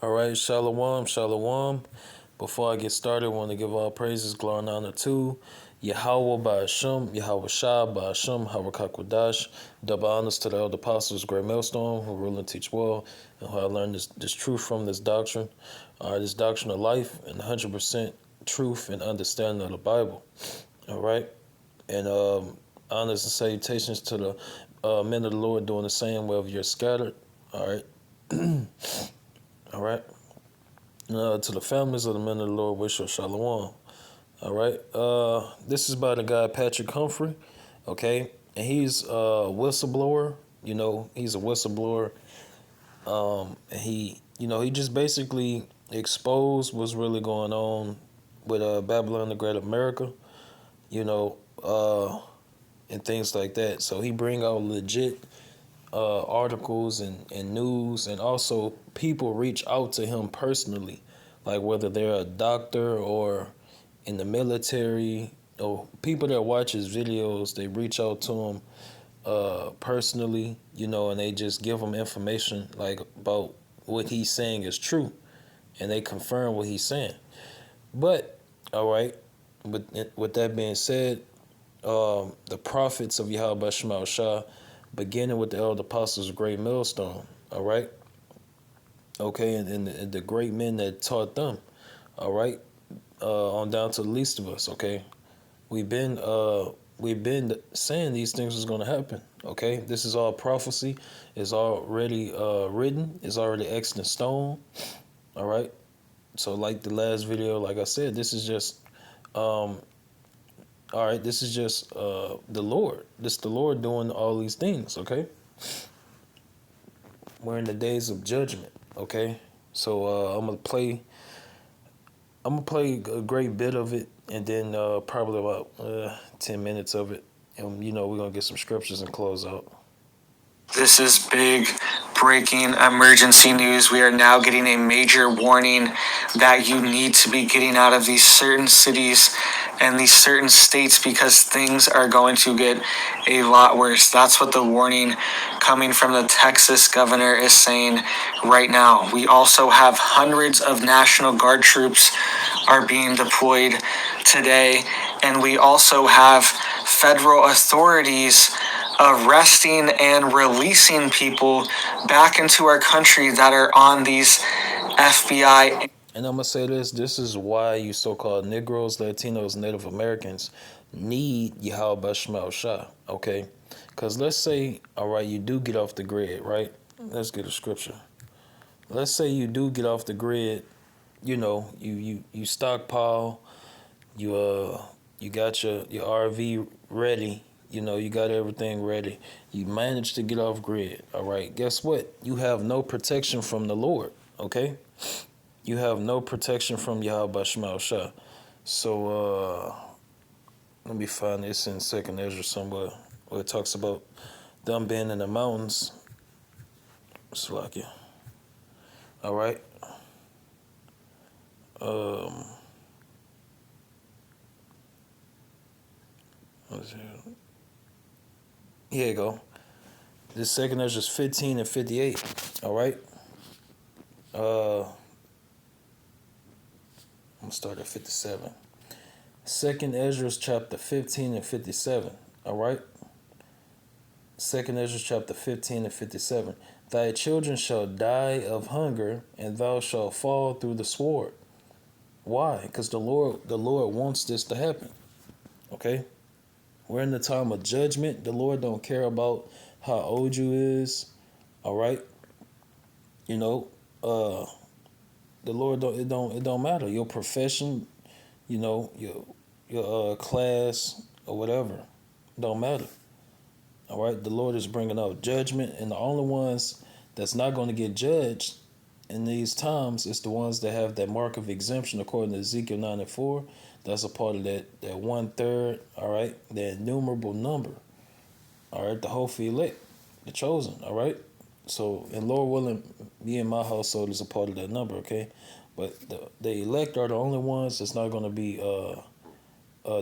All right, Shalom, Shalom. Before I get started, I want to give all praises, glory, and honor to Yahweh Ba'ashem, Yahweh Shah Ba'ashem, Hawakakwadash. Double honors to the elder apostles, Great Millstone, who rule and teach well, and who I learned this truth from this doctrine. This doctrine of life and 100% truth and understanding of the Bible. All right, and honors and salutations to the men of the Lord doing the same wherever you're scattered. All right, all right. To the families of the men of the Lord, wish you shalom. All right. This is by the guy Patrick Humphrey. Okay, and he's a whistleblower. He's a whistleblower. And he just basically exposed what's really going on with Babylon the Great America. You know, and things like that. So he bring out legit articles and news, and also people reach out to him personally, like whether they're a doctor or in the military, or people that watch his videos, they reach out to him personally, and they just give him information like about what he's saying is true, and they confirm what he's saying. But all right, with that being said, the prophets of Yahweh Shema Shah, beginning with the elder apostles of Great Millstone, all right? Okay, and the great men that taught them, all right? On down to the least of us, okay? We've been saying these things was going to happen, okay? This is all prophecy. It's already written. It's already etched in stone, all right? So like the last video, like I said, this is just all right, this is just the Lord. This the Lord doing all these things, okay? We're in the days of judgment, okay? So I'm gonna play a great bit of it, and then probably about 10 minutes of it, and we're gonna get some scriptures and close out. This is big breaking emergency news. We are now getting a major warning that you need to be getting out of these certain cities and these certain states because things are going to get a lot worse. That's what the warning coming from the Texas governor is saying right now. We also have hundreds of National Guard troops are being deployed today, and we also have federal authorities arresting and releasing people back into our country that are on these FBI. And I'm gonna say this is why you so-called Negroes, Latinos, Native Americans need Yahweh Shema Shah, okay? Because let's say, all right, you do get off the grid, right? Let's get a scripture. Let's say you do get off the grid, you stockpile, you got your RV ready, you got everything ready. You managed to get off grid, all right? Guess what? You have no protection from the Lord, okay? You have no protection from Yahweh Shema Shah. So let me find this in Second Ezra somewhere where it talks about them being in the mountains. Slakia. All right. Here you go. This Second Ezra is 15 and 58. All right. I'm gonna start at 57. Second Ezra chapter 15 and 57. All right. Second Ezra chapter 15 and 57. Thy children shall die of hunger, and thou shalt fall through the sword. Why? Because the Lord wants this to happen. Okay? We're in the time of judgment. The Lord don't care about how old you is. All right? The Lord don't matter. Your profession, your class or whatever. Don't matter. All right, the Lord is bringing out judgment, and the only ones that's not going to get judged in these times is the ones that have that mark of exemption according to Ezekiel 9 and 4. That's a part of that 1/3, all right, the innumerable number, all right, the hopefully elect, the chosen, all right. So, and Lord willing, me and my household is a part of that number, okay. But the elect are the only ones that's not going to be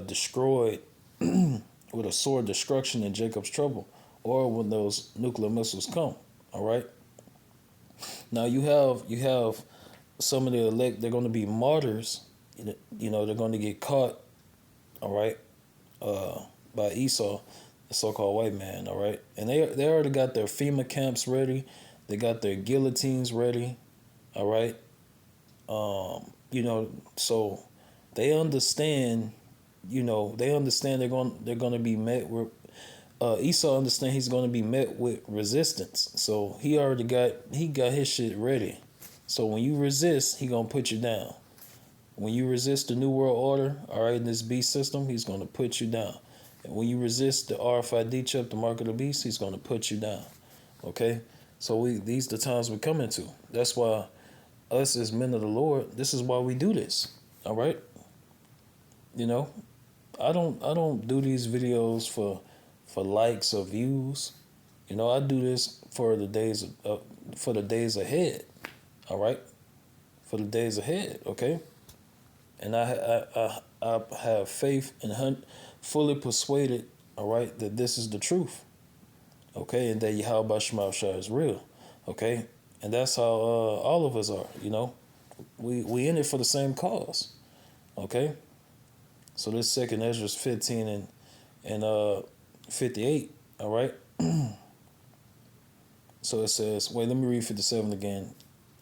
destroyed with a sword destruction in Jacob's trouble, or when those nuclear missiles come. All right. Now you have some of the elect, they're going to be martyrs. They're going to get caught, all right, by Esau, the so-called white man, all right. And they already got their FEMA camps ready. They got their guillotines ready, all right. So they understand. They understand they're going to be met with. Esau understand he's going to be met with resistance. So he got his shit ready. So when you resist, he gonna put you down. When you resist the New World Order, all right, in this beast system, he's gonna put you down. And when you resist the RFID chip, the mark of the beast, he's gonna put you down. Okay, so these the times we're coming to. That's why us as men of the Lord, this is why we do this. All right, you know, I don't do these videos for likes or views. I do this for the days ahead. All right, for the days ahead. Okay, and I have faith and fully persuaded. All right, that this is the truth. Okay, and that Yahweh Shema Shah is real. Okay, and that's how all of us are. We in it for the same cause. Okay, so this second Ezra's 15 and 58. All right. So it says, wait, let me read 57 again.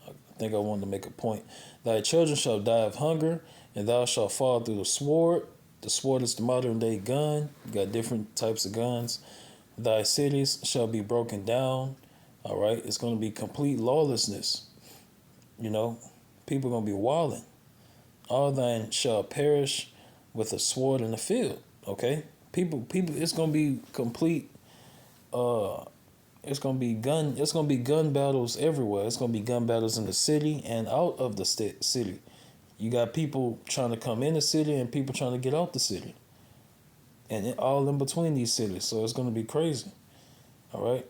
I think I wanted to make a point. Thy children shall die of hunger, and thou shalt fall through the sword. The sword is the modern day gun. You got different types of guns. Thy cities shall be broken down. All right. It's going to be complete lawlessness. People are going to be wilding. All thine shall perish with a sword in the field. Okay. People, it's going to be complete. It's gonna be gun battles everywhere. It's gonna be gun battles in the city and out of the city. You got people trying to come in the city and people trying to get out the city, and all in between these cities. So it's gonna be crazy. All right.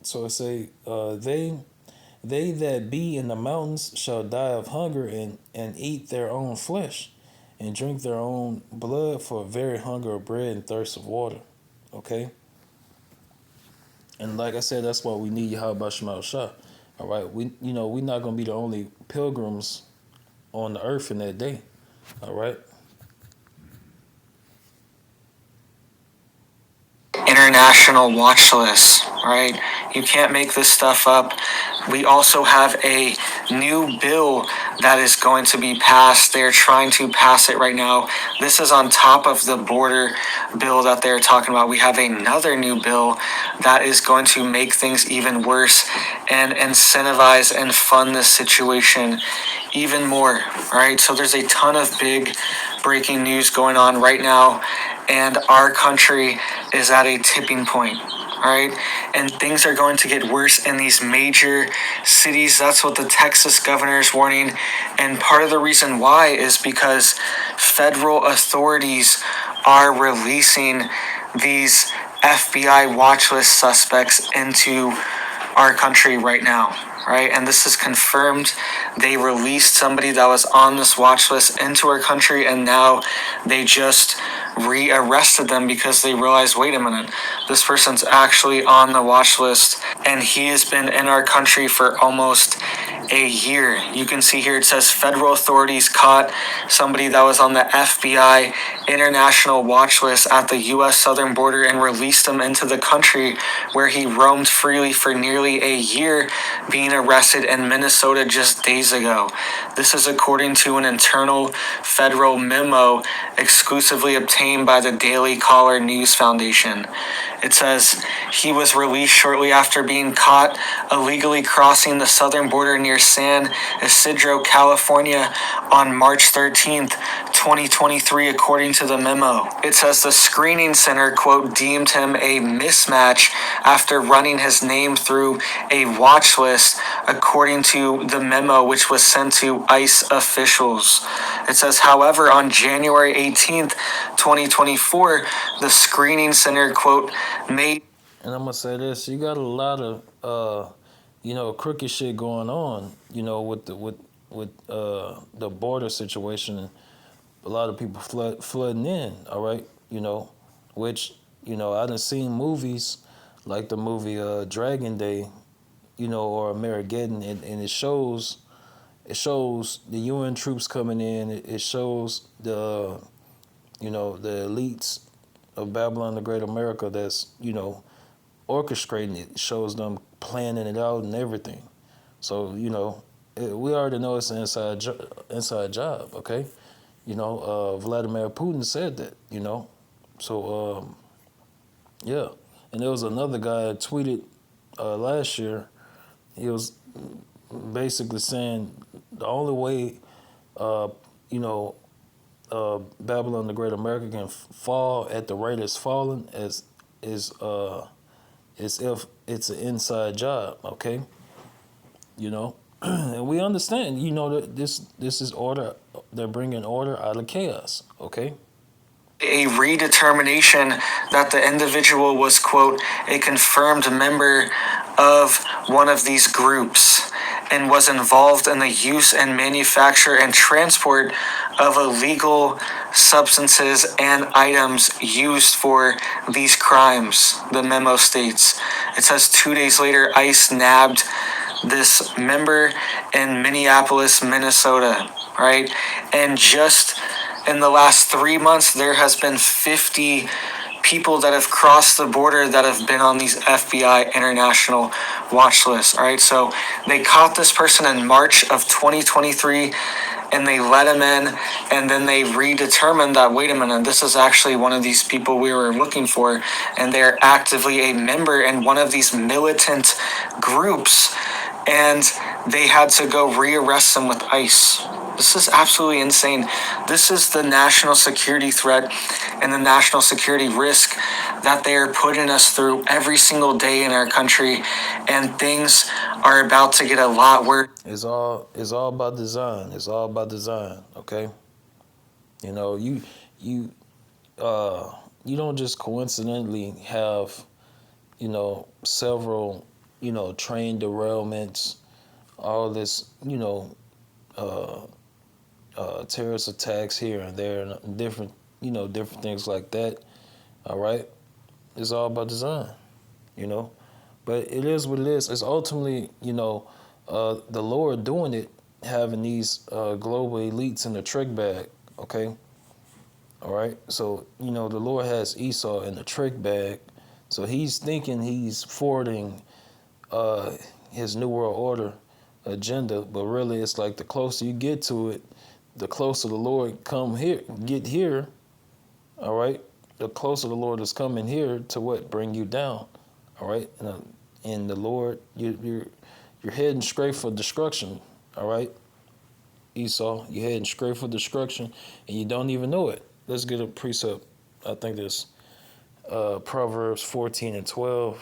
So it say, they that be in the mountains shall die of hunger and eat their own flesh, and drink their own blood for very hunger of bread and thirst of water. Okay. And like I said, that's why we need Yahweh Shema Shah. All right, we're not gonna be the only pilgrims on the earth in that day. All right. International watch list, right? You can't make this stuff up. We also have a new bill that is going to be passed. They're trying to pass it right now. This is on top of the border bill that they're talking about. We have another new bill that is going to make things even worse and incentivize and fund this situation even more, right? So there's a ton of big breaking news going on right now, and our country is at a tipping point. All right, and things are going to get worse in these major cities. That's what the Texas governor is warning, and part of the reason why is because federal authorities are releasing these FBI watch list suspects into our country right now, right? And this is confirmed. They released somebody that was on this watch list into our country, and now they just rearrested them because they realized, wait a minute, this person's actually on the watch list, and he has been in our country for almost a year. You can see here it says federal authorities caught somebody that was on the FBI international watch list at the U.S. southern border and released him into the country, where he roamed freely for nearly a year, being arrested in Minnesota just days ago. This is according to an internal federal memo exclusively obtained by the Daily Caller News Foundation. It says he was released shortly after being caught illegally crossing the southern border near San Isidro, California on March 13th, 2023, according to the memo. It says the screening center, quote, deemed him a mismatch after running his name through a watch list, according to the memo, which was sent to ICE officials. It says, however, on January 18th, 2024, the screening center, quote, made. And I'm gonna say this: you got a lot of crooked shit going on. With the border situation. A lot of people flooding in. All right. Which I done seen movies like the movie Dragon Day, or Armageddon, and it shows it shows the UN troops coming in. It shows the the elites of Babylon the Great America that's orchestrating it. It shows them planning it out and everything. So we already know it's an inside job. Okay, Vladimir Putin said that. So yeah, and there was another guy that tweeted last year. He was basically saying the only way, uh, you know, Babylon the Great America can fall at the rate it's falling is if it's an inside job. Okay, and we understand. That this is order. They're bringing order out of chaos. Okay. A redetermination that the individual was, quote, a confirmed member of one of these groups and was involved in the use and manufacture and transport of illegal substances and items used for these crimes, the memo states. It says 2 days later, ICE nabbed this member in Minneapolis, Minnesota, right? And just in the last 3 months, there has been 50 people that have crossed the border that have been on these FBI international watch lists. All right, so they caught this person in March of 2023 and they let him in, and then they redetermined that, wait a minute, this is actually one of these people we were looking for, and they're actively a member in one of these militant groups, and they had to go rearrest him with ICE. This is absolutely insane. This is the national security threat and the national security risk that they are putting us through every single day in our country, and things are about to get a lot worse. It's all about design. It's all about design. Okay. You you don't just coincidentally have several train derailments, all this uh, terrorist attacks here and there, and different different things like that. All right, it's all about design, but it is what it is. It's ultimately the Lord doing it, having these global elites in the trick bag. Okay, all right. So the Lord has Esau in the trick bag, so he's thinking he's forwarding his New World Order agenda, but really it's like the closer you get to it, the closer the Lord get here. All right, the closer the Lord is coming here to what bring you down. All right, and the Lord, you're heading straight for destruction. All right, Esau, you're heading straight for destruction, and you don't even know it. Let's get a precept. I think there's Proverbs 14:12.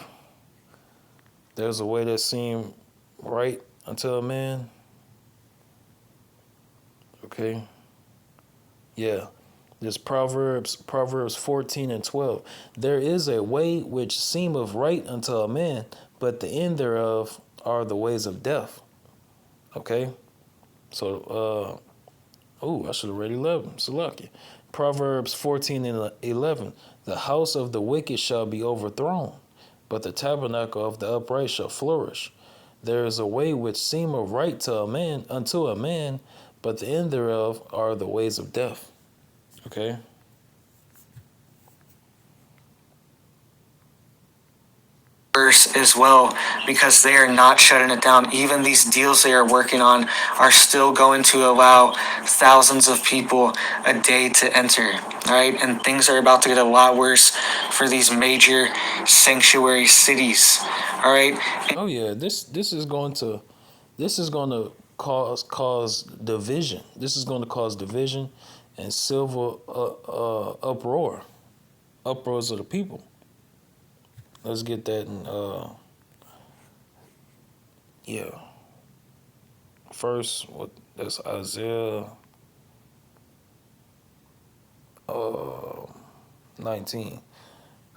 There's a way that seems right unto a man. Okay. Yeah. There's Proverbs 14:12. There is a way which seemeth right unto a man, but the end thereof are the ways of death. Okay. So, I should have read 11. Salaki. Proverbs 14:11. The house of the wicked shall be overthrown, but the tabernacle of the upright shall flourish. There is a way which seemeth right to a man unto a man, but the end thereof are the ways of death. Okay. As well, because they are not shutting it down. Even these deals they are working on are still going to allow thousands of people a day to enter. All right, and things are about to get a lot worse for these major sanctuary cities. All right. Oh yeah, this is going to cause division. This is going to cause division and civil uproars of the people. Let's get that in first, that's Isaiah 19.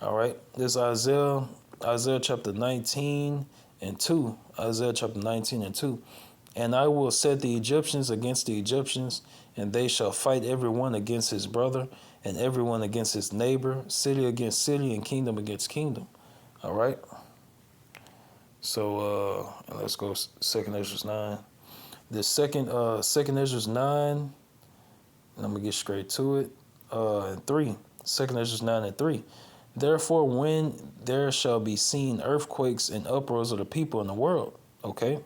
All right, this Isaiah chapter 19 and 2. Isaiah chapter 19 and 2. And I will set the Egyptians against the Egyptians, and they shall fight every one against his brother, and every one against his neighbor, city against city, and kingdom against kingdom. All right. So let's go 2nd Ezra 9. The second Ezra's 9, and I'm gonna get straight to it. And 3. Second Ezra's 9 and 3. Therefore, when there shall be seen earthquakes and uproars of the people in the world, okay?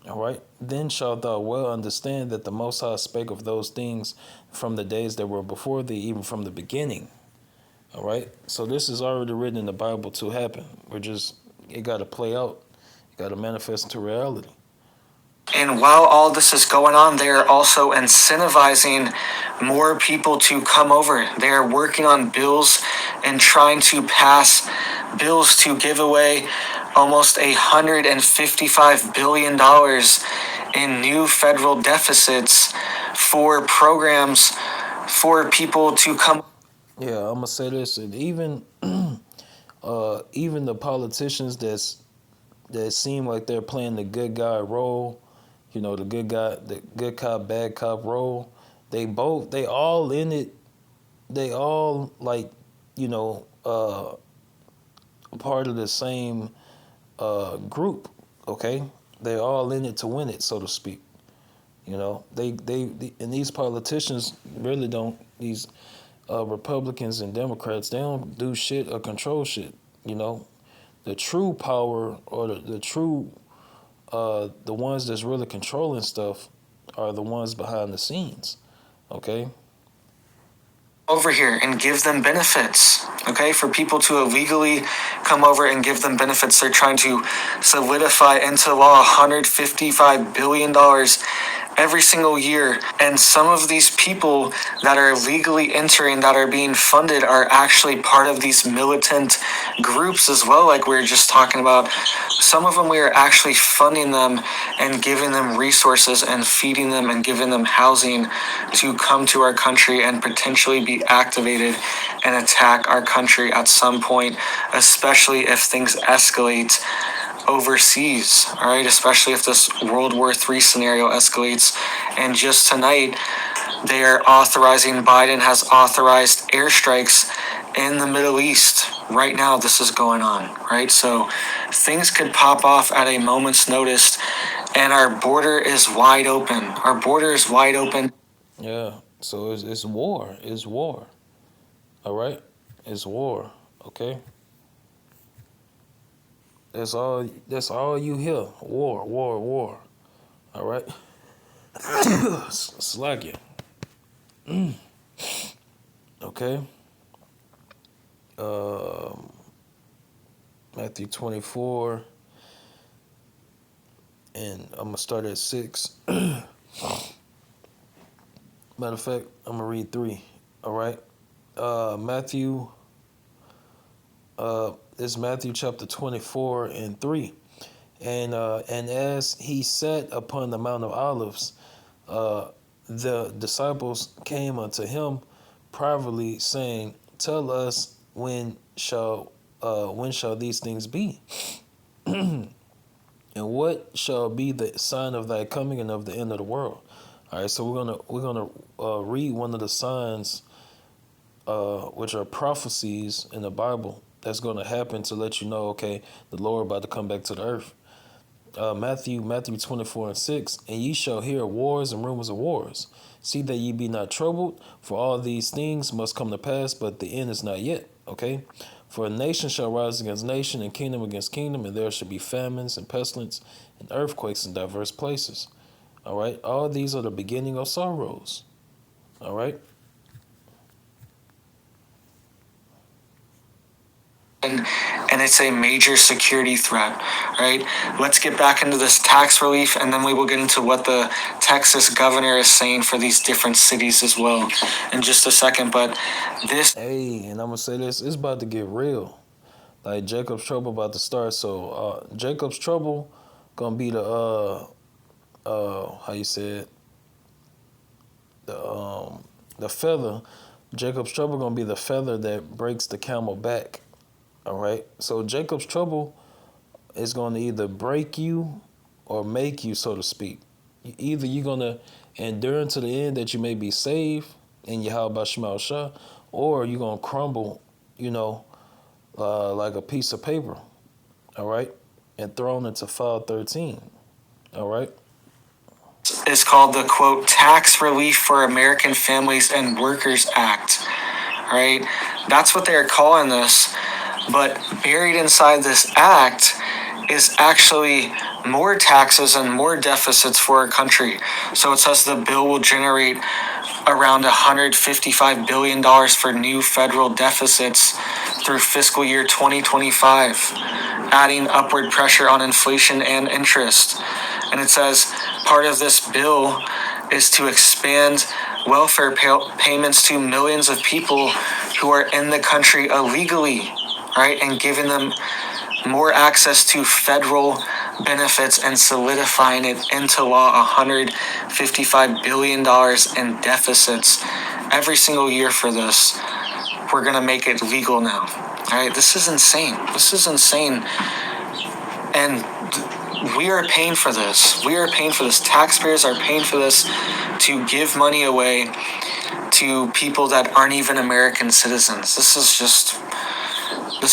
All right. Then shalt thou well understand that the Most High spake of those things from the days that were before thee, even from the beginning. All right. So this is already written in the Bible to happen. It got to play out. It got to manifest into reality. And while all this is going on, they are also incentivizing more people to come over. They are working on bills and trying to pass bills to give away almost $155 billion in new federal deficits for programs for people to come. Yeah, I'm gonna say this, and even even the politicians that seem like they're playing the good guy role, the good cop, bad cop role. They all in it. They all part of the same group. Okay, they're all in it to win it, so to speak. And these politicians really don't. These Republicans and Democrats, they don't do shit or control shit. The true power or the true the ones that's really controlling stuff are the ones behind the scenes. Okay. Over here and give them benefits, okay? For people to illegally come over and give them benefits, they're trying to solidify into law $155 billion every single year. And some of these people that are legally entering, that are being funded, are actually part of these militant groups as well, like we were just talking about. Some of them, we are actually funding them and giving them resources and feeding them and giving them housing to come to our country and potentially be activated and attack our country at some point, especially if things escalate overseas, all right? Especially if this World War III scenario escalates. And just tonight, Biden has authorized airstrikes in the Middle East. Right now, this is going on, right? So things could pop off at a moment's notice, and our border is wide open. Our border is wide open. Yeah. So it's war. It's war. All right. It's war. Okay. That's all you hear. War, war, war. All right. Slack it. Okay. Matthew 24. And I'm gonna start at 6. Matter of fact, I'm gonna read 3. All right. Matthew. It's Matthew chapter 24 and 3. And as he sat upon the Mount of Olives, the disciples came unto him privately, saying, "Tell us when shall these things be, and what shall be the sign of thy coming and of the end of the world?" All right, so we're gonna read one of the signs, which are prophecies in the Bible that's going to happen to let you know, okay, the Lord about to come back to the earth. Matthew 24 and 6, and ye shall hear wars and rumors of wars. See that ye be not troubled, for all these things must come to pass, but the end is not yet. Okay? For a nation shall rise against nation, and kingdom against kingdom, and there shall be famines and pestilence and earthquakes in diverse places. All right? All these are the beginning of sorrows. All right? And it's a major security threat, right? Let's get back into this tax relief, and then we will get into what the Texas governor is saying for these different cities as well in just a second. But this... Hey, and I'm going to say this, it's about to get real. Like Jacob's trouble about to start. So Jacob's trouble going to be the, how you say it? The feather. Jacob's trouble going to be the feather that breaks the camel back. All right. So Jacob's trouble is going to either break you or make you, so to speak. Either you're going to endure unto the end that you may be saved in Yahweh Shema Shah, or you're going to crumble, like a piece of paper. All right. And thrown into file 13. All right. is called the, quote, Tax Relief for American Families and Workers Act, right? That's what they're calling this. But buried inside this act is actually more taxes and more deficits for our country. So it says the bill will generate around $155 billion for new federal deficits through fiscal year 2025, adding upward pressure on inflation and interest. And it says part of this bill is to expand welfare payments to millions of people who are in the country illegally, right? And giving them more access to federal benefits and solidifying it into law. $155 billion in deficits every single year for this. We're going to make it legal now. All right, this is insane. This is insane. And we are paying for this. We are paying for this. Taxpayers are paying for this to give money away to people that aren't even American citizens. This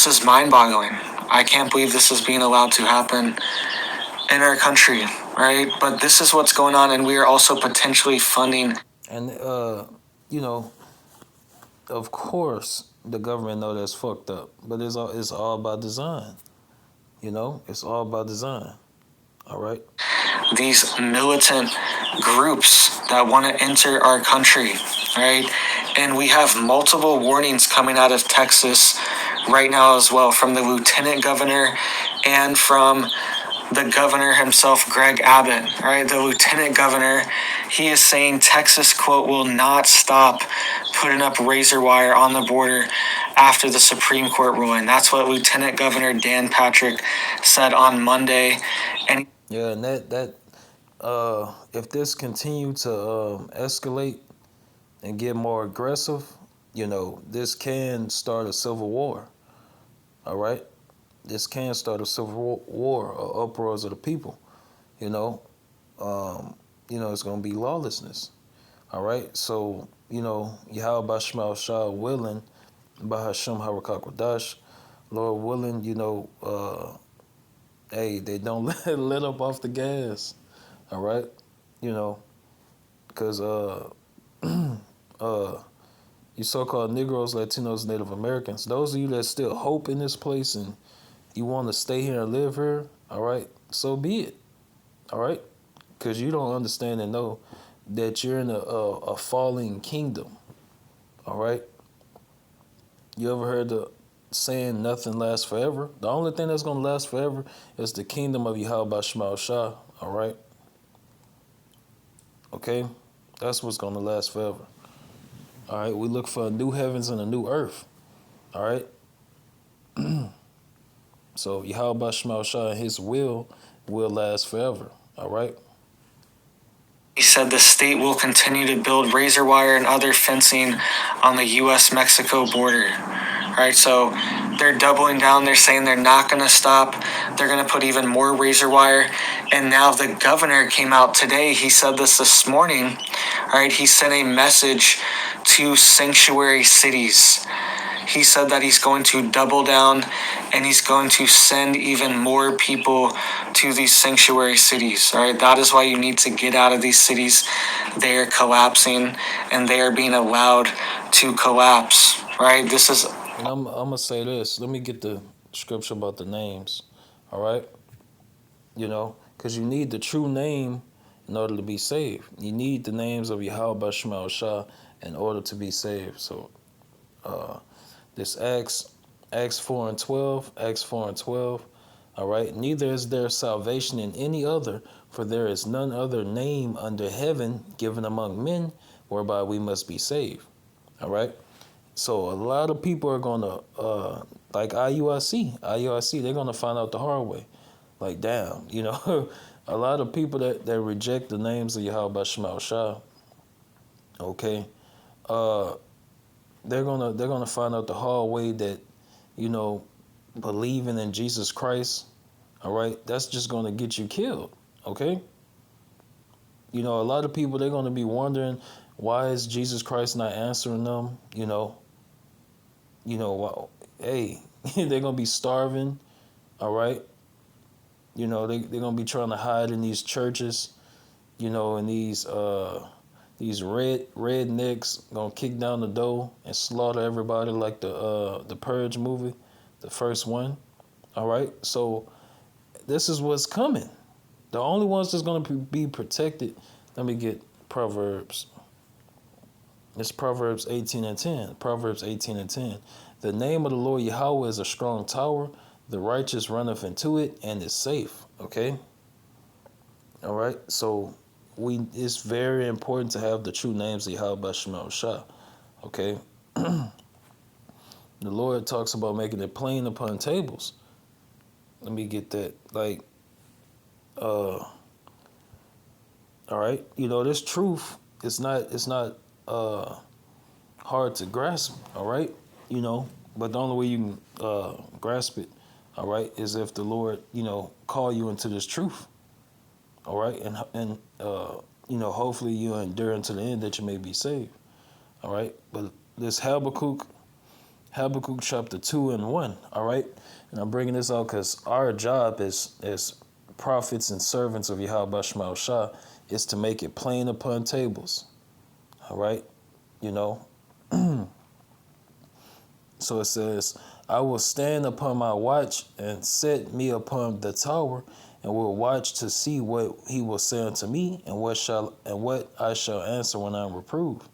is mind-boggling. I can't believe this is being allowed to happen in our country, right? But this is what's going on, and we are also potentially funding. And of course, the government know that's fucked up, but it's all by design. It's all by design. All right. These militant groups that want to enter our country, right? And we have multiple warnings coming out of Texas right now as well, from the lieutenant governor and from the governor himself, Greg Abbott, right? The lieutenant governor, he is saying Texas, quote, will not stop putting up razor wire on the border after the Supreme Court ruling. That's what Lieutenant Governor Dan Patrick said on Monday. And yeah, and that if this continue to escalate and get more aggressive, this can start a civil war. All right, this can start a civil war or uproars of the people. It's gonna be lawlessness. All right, so Yahweh Bashmal Shah willing, Bahasham Harakakwadash, Lord willing, hey, they don't let up off the gas. All right, because you so-called Negroes, Latinos, Native Americans, those of you that still hope in this place and you want to stay here and live here, all right, so be it. All right, because you don't understand and know that you're in a falling kingdom. All right, you ever heard the saying nothing lasts forever? The only thing that's going to last forever is the kingdom of Yahweh Shema Shah. All right, okay, that's what's going to last forever. All right, we look for a new heavens and a new earth. All right, so Yahweh Shema Shah and his will last forever. All right. He said the state will continue to build razor wire and other fencing on the U.S.-Mexico border. Right, so they're doubling down. They're saying they're not going to stop. They're going to put even more razor wire. And now the governor came out today. He said this morning. Right, he sent a message to sanctuary cities. He said that he's going to double down and he's going to send even more people to these sanctuary cities. All right, that is why you need to get out of these cities. They are collapsing and they are being allowed to collapse. Right, this is. And I'm gonna say this. Let me get the scripture about the names. All right, because you need the true name in order to be saved. You need the names of Yahweh Shema Shah in order to be saved. So, this Acts 4:12. All right. Neither is there salvation in any other, for there is none other name under heaven given among men whereby we must be saved. All right. So a lot of people are gonna like IUIC, they're gonna find out the hard way. Like, damn, a lot of people that reject the names of Yahweh Shema Shah, okay, they're gonna find out the hard way that, believing in Jesus Christ, all right, that's just gonna get you killed, okay? A lot of people, they're gonna be wondering, why is Jesus Christ not answering them? Hey, they're gonna be starving, all right? They're gonna be trying to hide in these churches, and these rednecks gonna kick down the door and slaughter everybody like the Purge movie, the first one. All right, so this is what's coming. The only ones that's gonna be protected. Let me get Proverbs. It's Proverbs 18:10. Proverbs 18:10. The name of the Lord Yahweh is a strong tower. The righteous runneth into it and is safe. Okay. All right. So it's very important to have the true names of Yahweh B'Shem Shah. Okay. The Lord talks about making it plain upon tables. Let me get that. All right. This truth it's not hard to grasp. All right. But the only way you can grasp it, all right, is if the Lord, call you into this truth. All right. And hopefully you endure unto the end that you may be saved. All right. But this Habakkuk chapter 2:1. All right. And I'm bringing this out because our job as prophets and servants of Yahweh B'Shem Shah is to make it plain upon tables. All right. So it says, I will stand upon my watch and set me upon the tower, and will watch to see what he will say unto me, and what I shall answer when I am reproved.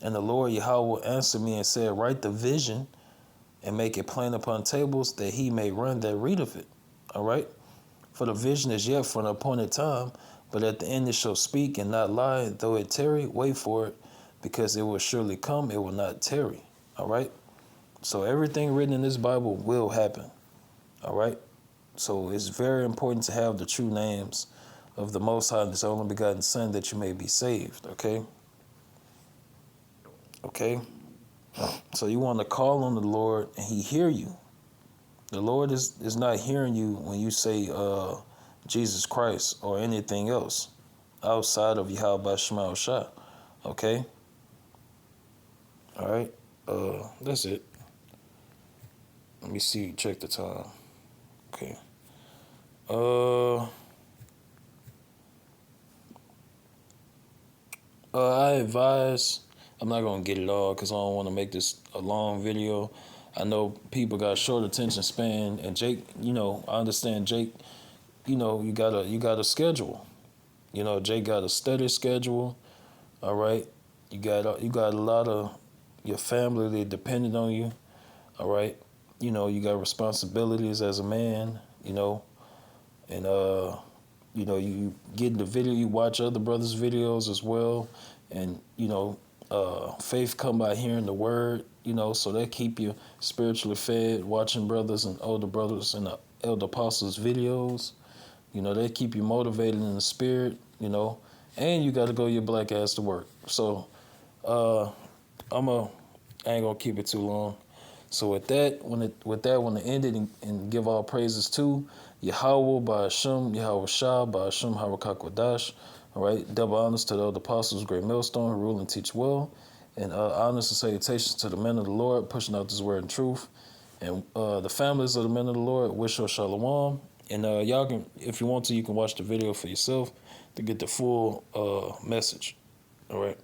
And the Lord Yahweh will answer me and said, write the vision and make it plain upon tables, that he may run that read of it. All right. For the vision is yet for an appointed time, but at the end it shall speak and not lie. Though it tarry, wait for it, because it will surely come, it will not tarry. All right. So everything written in this Bible will happen. All right. So it's very important to have the true names of the Most High and His only begotten Son, that you may be saved. Okay. Okay. So you want to call on the Lord and He hear you. The Lord is not hearing you when you say Jesus Christ or anything else outside of Yahweh B'Shem Shah. Okay. All right. That's it. Let me see. Check the time. Okay. I advise. I'm not gonna get it all because I don't want to make this a long video. I know people got short attention span, and Jake. I understand Jake. You got a schedule. Jake got a study schedule. All right. You got a lot of your family that dependent on you. All right. You got responsibilities as a man. And you get in the video, you watch other brothers' videos as well, and faith come by hearing the word. So that keep you spiritually fed. Watching brothers and older brothers and the elder apostles' videos, they keep you motivated in the spirit. And you got to go your black ass to work. So I ain't gonna keep it too long. So with that, when to end it and give all praises to Yahweh B'Shem, Yahweh Shah, B'Shem Harakak. All right, double honors to the other apostles, great millstone, who rule and teach well, and honors and salutations to the men of the Lord, pushing out this word and truth, and the families of the men of the Lord. Wish your shalom, and y'all can, if you want to, you can watch the video for yourself to get the full message. All right.